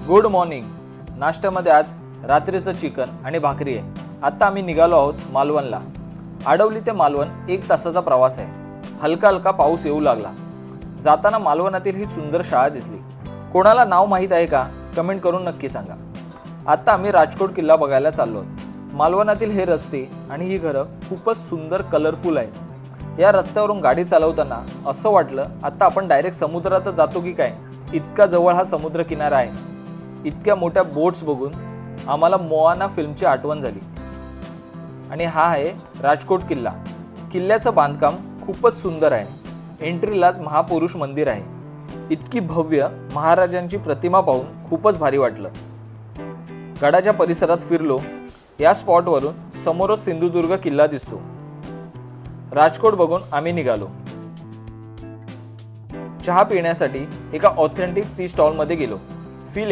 Good morning. नाश्त्यामध्ये आज रात्रीचं चिकन आणि भाकरी आहे। आता आम्ही निघालो आहोत मालवणला। आडवली ते मालवण 1 तासाचा प्रवास आहे। हलका हलका पाऊस येऊ लागला। जाताना मालवणातील ही सुंदर शाळा दिसली। कोणाला नाव माहित आहे का? कमेंट करून नक्की सांगा। आता आम्ही राजकोट किल्ला बघायला चाललो आहोत। मालवणातील हे रस्ते आणि ही घरं खूपच सुंदर कलरफुल आहेत। या रस्त्यावरून गाडी चालवताना असं वाटलं आता आपण डायरेक्ट समुद्रात जातो की काय, इतका जवळ हा समुद्र किनारा आहे। इतक्या मोठ्या बोट्स बघून आम्हाला मोआना फिल्मची आठवण झाली। आणि हा आहे राजकोट किल्ला। किल्ल्याचं बांधकाम खूपच सुंदर आहे। एंट्रीलाच महापुरुष मंदिर आहे। इतकी भव्य महाराजांची प्रतिमा पाहून खूपच भारी वाटलं। गडाच्या परिसरात फिरलो। या स्पॉटवरून समोरच सिंधुदुर्ग किल्ला दिसतो। राजकोट बघून आम्ही निघालो। चहा पिण्यासाठी एका ऑथेंटिक टी स्टॉल मध्ये गेलो। फील